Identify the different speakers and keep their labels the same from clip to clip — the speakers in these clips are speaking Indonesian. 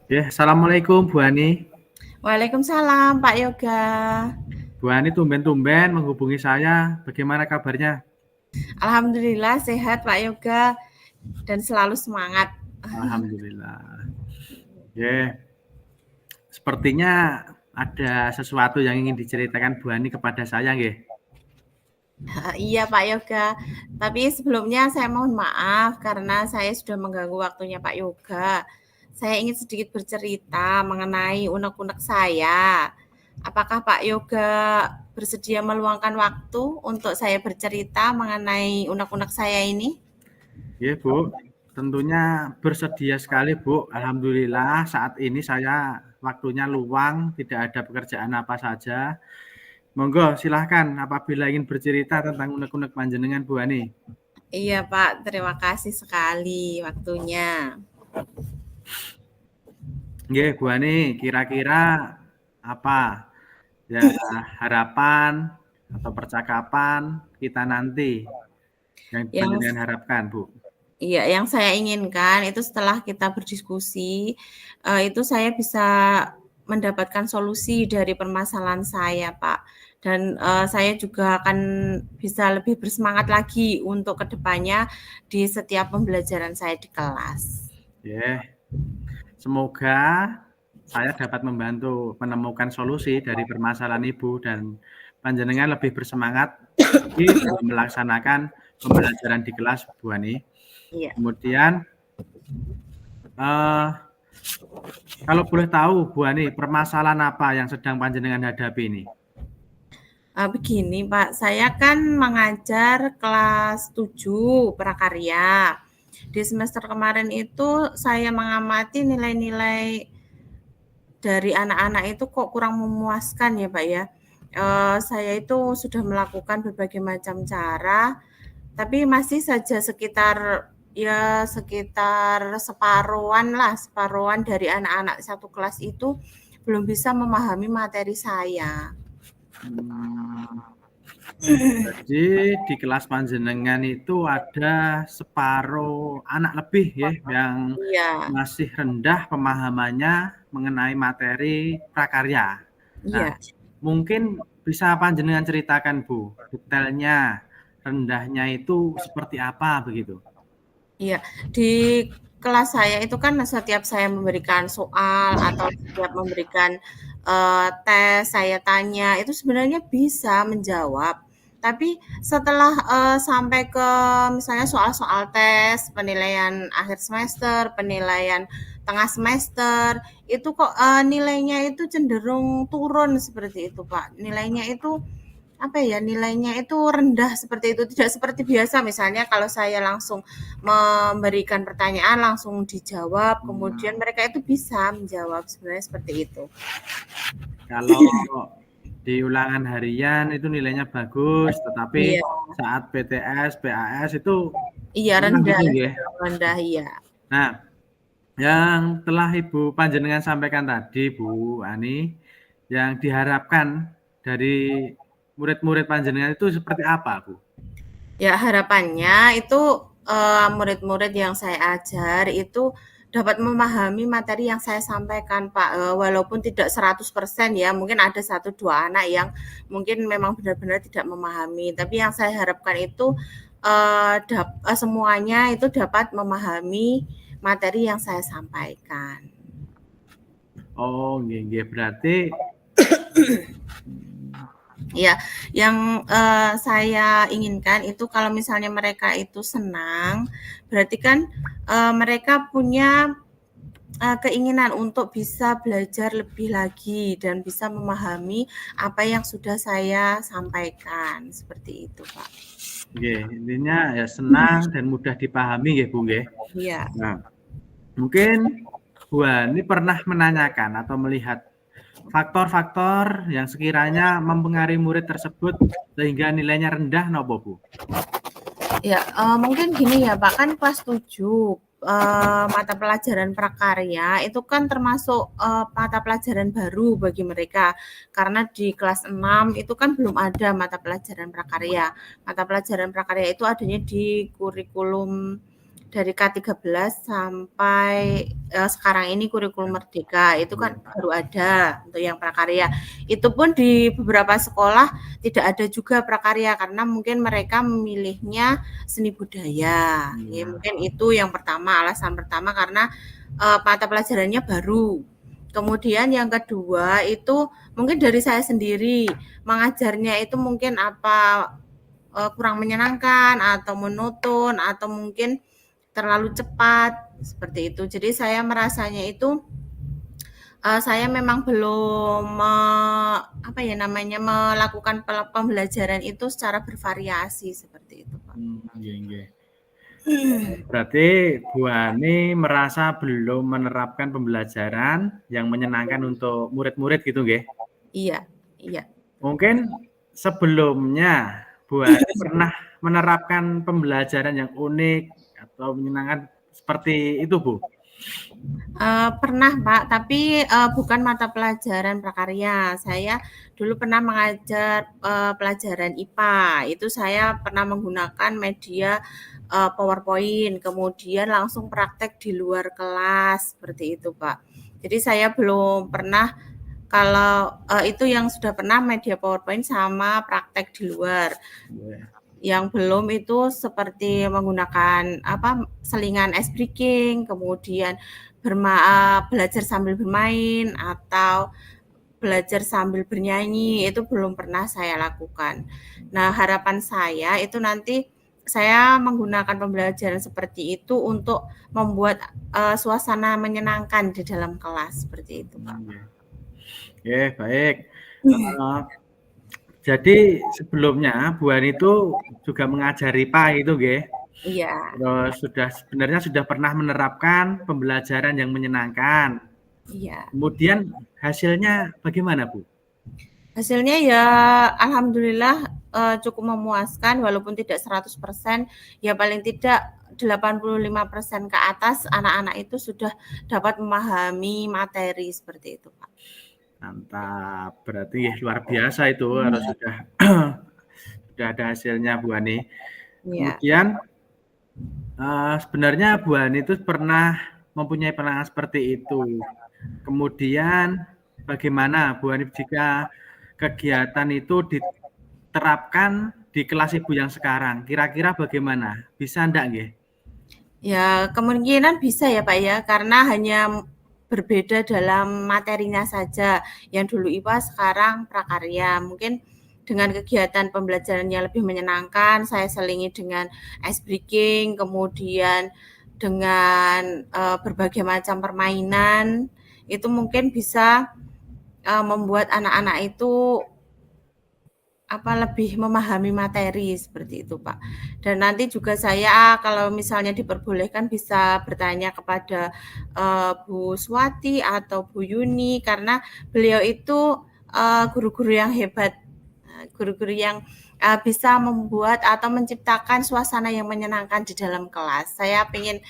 Speaker 1: Ya, assalamualaikum Bu Ani.
Speaker 2: Waalaikumsalam Pak Yoga.
Speaker 1: Bu Ani tumben-tumben menghubungi saya. Bagaimana kabarnya?
Speaker 2: Alhamdulillah sehat Pak Yoga dan selalu semangat.
Speaker 1: Alhamdulillah. Ya, sepertinya ada sesuatu yang ingin diceritakan Bu Ani kepada saya, nggih.
Speaker 2: Iya Pak Yoga. Tapi sebelumnya saya mohon maaf karena saya sudah mengganggu waktunya Pak Yoga. Saya ingin sedikit bercerita mengenai unek-unek saya. Apakah Pak Yoga bersedia meluangkan waktu untuk saya bercerita mengenai unek-unek saya ini?
Speaker 1: Ya, Bu. Tentunya bersedia sekali, Bu. Alhamdulillah saat ini saya waktunya luang, tidak ada pekerjaan apa saja. Monggo silahkan apabila ingin bercerita tentang unek-unek panjenengan Bu Ani.
Speaker 2: Iya Pak, terima kasih sekali waktunya.
Speaker 1: Nggih, Bu Ani, kira-kira apa ya harapan atau percakapan kita nanti yang
Speaker 2: Yang
Speaker 1: panjenengan harapkan, Bu?
Speaker 2: Iya, yang saya inginkan itu setelah kita berdiskusi, itu saya bisa mendapatkan solusi dari permasalahan saya, Pak. Dan, saya juga akan bisa lebih bersemangat lagi untuk kedepannya di setiap pembelajaran saya di kelas.
Speaker 1: Ya, semoga saya dapat membantu menemukan solusi dari permasalahan Ibu dan panjenengan lebih bersemangat lagi dalam melaksanakan pembelajaran di kelas, Bu Ani.
Speaker 2: Iya.
Speaker 1: Kemudian, kalau boleh tahu, Bu Ani, permasalahan apa yang sedang panjenengan hadapi ini?
Speaker 2: Begini Pak, saya kan mengajar kelas 7 prakarya. Di semester kemarin itu saya mengamati nilai-nilai dari anak-anak itu kok kurang memuaskan ya Pak ya. Saya itu sudah melakukan berbagai macam cara, tapi masih saja sekitar separuhan dari anak-anak satu kelas itu belum bisa memahami materi saya.
Speaker 1: Jadi di kelas panjenengan itu ada separuh anak lebih ya yang
Speaker 2: Iya,
Speaker 1: masih rendah pemahamannya mengenai materi prakarya. Nah,
Speaker 2: iya.
Speaker 1: mungkin bisa panjenengan ceritakan Bu, detailnya rendahnya itu seperti apa begitu?
Speaker 2: Iya, di kelas saya itu kan setiap saya memberikan soal atau setiap memberikan, tes, saya tanya, itu sebenarnya bisa menjawab. Tapi setelah, sampai ke misalnya soal-soal tes, penilaian akhir semester, penilaian tengah semester, itu kok, nilainya itu cenderung turun seperti itu, Pak. Nilainya itu apa ya, nilainya itu rendah seperti itu, tidak seperti biasa misalnya kalau saya langsung memberikan pertanyaan langsung dijawab, kemudian mereka itu bisa menjawab, sebenarnya seperti itu.
Speaker 1: Kalau di ulangan harian itu nilainya bagus, tetapi
Speaker 2: Iya,
Speaker 1: saat PTS, PAS itu
Speaker 2: iya
Speaker 1: kurang
Speaker 2: rendah,
Speaker 1: gitu ya.
Speaker 2: rendah iya.
Speaker 1: Nah, yang telah Ibu panjenengan sampaikan tadi, Bu Ani, yang diharapkan dari murid-murid panjenengan itu seperti apa, Bu?
Speaker 2: Ya harapannya itu, murid-murid yang saya ajar itu dapat memahami materi yang saya sampaikan, Pak, walaupun tidak 100% ya, mungkin ada satu 2 anak yang mungkin memang benar-benar tidak memahami, tapi yang saya harapkan itu, semuanya itu dapat memahami materi yang saya sampaikan.
Speaker 1: Oh, nggih nggih, berarti
Speaker 2: Ya, yang, saya inginkan itu kalau misalnya mereka itu senang, berarti kan, mereka punya, keinginan untuk bisa belajar lebih lagi dan bisa memahami apa yang sudah saya sampaikan, seperti itu, Pak.
Speaker 1: nggih, intinya ya senang dan mudah dipahami nggih, Bu, nggih.
Speaker 2: Iya.
Speaker 1: Nah, mungkin Bu Ani pernah menanyakan atau melihat faktor-faktor yang sekiranya mempengaruhi murid tersebut sehingga nilainya rendah napa, Bu?
Speaker 2: Ya, mungkin gini ya Pak, kan kelas 7, mata pelajaran prakarya itu kan termasuk, mata pelajaran baru bagi mereka. Karena di kelas 6 itu kan belum ada mata pelajaran prakarya. Mata pelajaran prakarya itu adanya di kurikulum dari K13 sampai sekarang ini kurikulum Merdeka itu kan baru ada untuk yang prakarya. Itu pun di beberapa sekolah tidak ada juga prakarya karena mungkin mereka memilihnya seni budaya. Ya, mungkin itu yang pertama, alasan pertama karena mata pelajarannya baru. Kemudian yang kedua itu mungkin dari saya sendiri mengajarnya itu mungkin apa kurang menyenangkan atau monoton atau mungkin terlalu cepat seperti itu. Jadi saya merasanya itu saya memang belum melakukan pembelajaran itu secara bervariasi seperti itu, Pak.
Speaker 1: Berarti Bu Ani merasa belum menerapkan pembelajaran yang menyenangkan untuk murid-murid gitu, nggih?
Speaker 2: Iya, iya.
Speaker 1: Mungkin sebelumnya Bu Ani pernah menerapkan pembelajaran yang unik atau menyenangkan seperti itu, Bu?
Speaker 2: Pernah, Pak, tapi bukan mata pelajaran prakarya. Saya dulu pernah mengajar pelajaran IPA. Itu saya pernah menggunakan media PowerPoint, kemudian langsung praktek di luar kelas seperti itu, Pak. Jadi saya belum pernah kalau itu yang sudah pernah media PowerPoint sama praktek di luar. Yang belum itu seperti menggunakan selingan ice breaking, kemudian belajar sambil bermain atau belajar sambil bernyanyi itu belum pernah saya lakukan. Nah, harapan saya itu nanti saya menggunakan pembelajaran seperti itu untuk membuat suasana menyenangkan di dalam kelas seperti itu, Pak.
Speaker 1: Oke, baik. Jadi sebelumnya Bu Ani itu juga mengajari IPA itu, nggih?
Speaker 2: Iya.
Speaker 1: Terus sebenarnya sudah pernah menerapkan pembelajaran yang menyenangkan.
Speaker 2: Iya.
Speaker 1: Kemudian hasilnya bagaimana, Bu?
Speaker 2: Hasilnya ya alhamdulillah cukup memuaskan walaupun tidak 100%, ya paling tidak 85% ke atas anak-anak itu sudah dapat memahami materi seperti itu, Pak.
Speaker 1: Mantap, berarti luar biasa itu harus sudah ada hasilnya Bu Ani.
Speaker 2: Iya.
Speaker 1: Kemudian sebenarnya Bu Ani itu pernah mempunyai pengalaman seperti itu. Kemudian bagaimana Bu Ani jika kegiatan itu diterapkan di kelas Ibu yang sekarang? Kira-kira bagaimana? Bisa enggak nggih?
Speaker 2: Ya, kemungkinan bisa ya, Pak ya, karena hanya berbeda dalam materinya saja. Yang dulu IPA, sekarang prakarya. Mungkin dengan kegiatan pembelajaran yang lebih menyenangkan, saya selingi dengan ice breaking, kemudian dengan berbagai macam permainan, itu mungkin bisa membuat anak-anak itu lebih memahami materi seperti itu, Pak. Dan nanti juga saya kalau misalnya diperbolehkan bisa bertanya kepada Bu Swati atau Bu Yuni karena beliau itu guru-guru yang hebat, guru-guru yang bisa membuat atau menciptakan suasana yang menyenangkan di dalam kelas. Saya ingin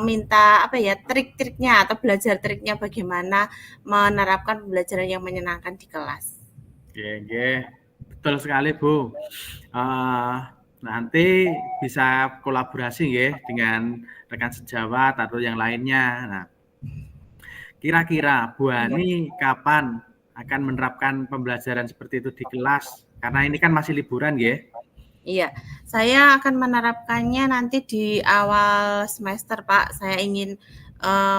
Speaker 2: minta trik-triknya atau belajar triknya bagaimana menerapkan pembelajaran yang menyenangkan di kelas.
Speaker 1: Oke. Betul sekali, Bu. Nanti bisa kolaborasi ya dengan rekan sejawat atau yang lainnya. Nah, kira-kira Bu Ani kapan akan menerapkan pembelajaran seperti itu di kelas? Karena ini kan masih liburan ya.
Speaker 2: Iya, saya akan menerapkannya nanti di awal semester, Pak. Saya ingin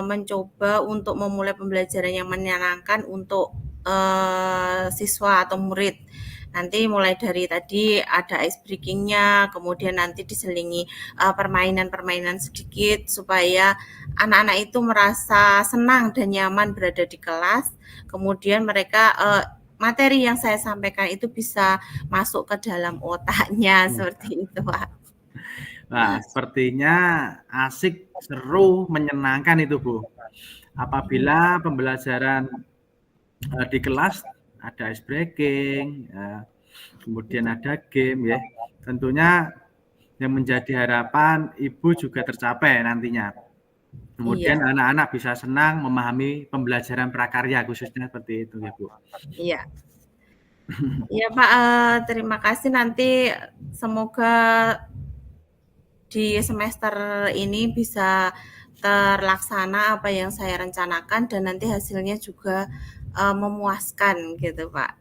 Speaker 2: mencoba untuk memulai pembelajaran yang menyenangkan untuk siswa atau murid. Nanti mulai dari tadi ada ice breaking-nya, kemudian nanti diselingi permainan-permainan sedikit supaya anak-anak itu merasa senang dan nyaman berada di kelas. Kemudian mereka materi yang saya sampaikan itu bisa masuk ke dalam otaknya seperti itu, Pak.
Speaker 1: Nah, sepertinya asik, seru, menyenangkan itu, Bu. Apabila pembelajaran di kelas ada ice breaking, kemudian ada game ya. Tentunya yang menjadi harapan Ibu juga tercapai nantinya. Kemudian anak-anak bisa senang memahami pembelajaran prakarya khususnya seperti itu ya, Bu.
Speaker 2: Iya. Iya, Pak, terima kasih nanti semoga di semester ini bisa terlaksana apa yang saya rencanakan dan nanti hasilnya juga memuaskan gitu Pak.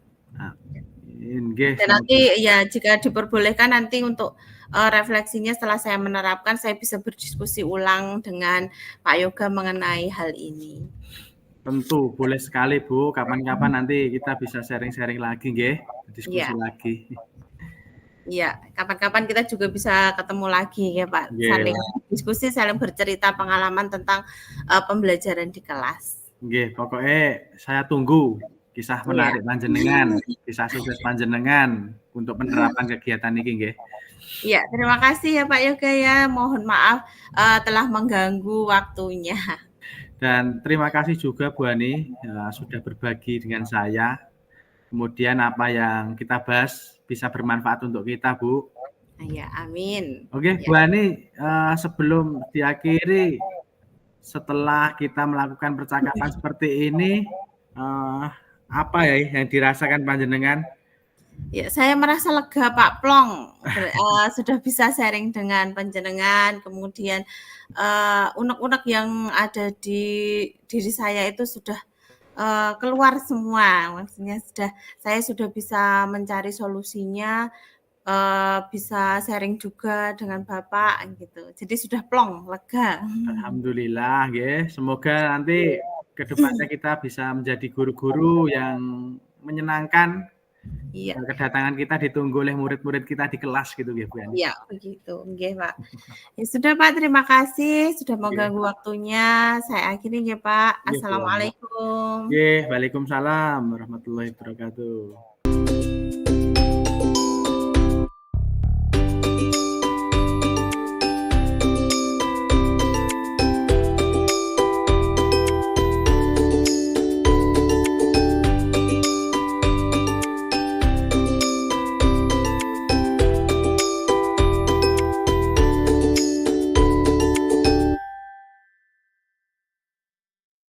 Speaker 1: Nggih,
Speaker 2: Dan nanti ya jika diperbolehkan nanti untuk refleksinya setelah saya menerapkan, saya bisa berdiskusi ulang dengan Pak Yoga mengenai hal ini.
Speaker 1: tentu boleh sekali Bu, kapan-kapan nanti kita bisa sharing-sharing lagi nggih, diskusi lagi.
Speaker 2: Iya, kapan-kapan kita juga bisa ketemu lagi ya Pak, saling diskusi, saling bercerita pengalaman tentang pembelajaran di kelas.
Speaker 1: Nggih, pokoknya saya tunggu kisah menarik panjenengan, kisah sukses panjenengan untuk penerapan kegiatan ini nggih.
Speaker 2: Iya, terima kasih ya Pak Yoga ya. Mohon maaf telah mengganggu waktunya.
Speaker 1: Dan terima kasih juga Bu Ani sudah berbagi dengan saya. Kemudian apa yang kita bahas bisa bermanfaat untuk kita, Bu.
Speaker 2: Ya, amin.
Speaker 1: Oke, Bu Ani, sebelum diakhiri, setelah kita melakukan percakapan seperti ini, apa ya yang dirasakan panjenengan?
Speaker 2: Ya, saya merasa lega Pak Plong, sudah bisa sharing dengan panjenengan, kemudian unek-unek yang ada di diri saya itu sudah keluar semua, maksudnya saya sudah bisa mencari solusinya, bisa sharing juga dengan Bapak gitu. Jadi sudah plong, lega.
Speaker 1: Alhamdulillah, nggih. Semoga nanti ke depannya kita bisa menjadi guru-guru yang menyenangkan.
Speaker 2: Iya.
Speaker 1: Kedatangan kita ditunggu oleh murid-murid kita di kelas gitu ya, Bu Yani.
Speaker 2: Iya, begitu. Nggih, Pak. Ya sudah Pak, terima kasih sudah mengganggu waktunya. Saya akhiri ya Pak. Assalamualaikum.
Speaker 1: Nggih, waalaikumsalam warahmatullahi wabarakatuh.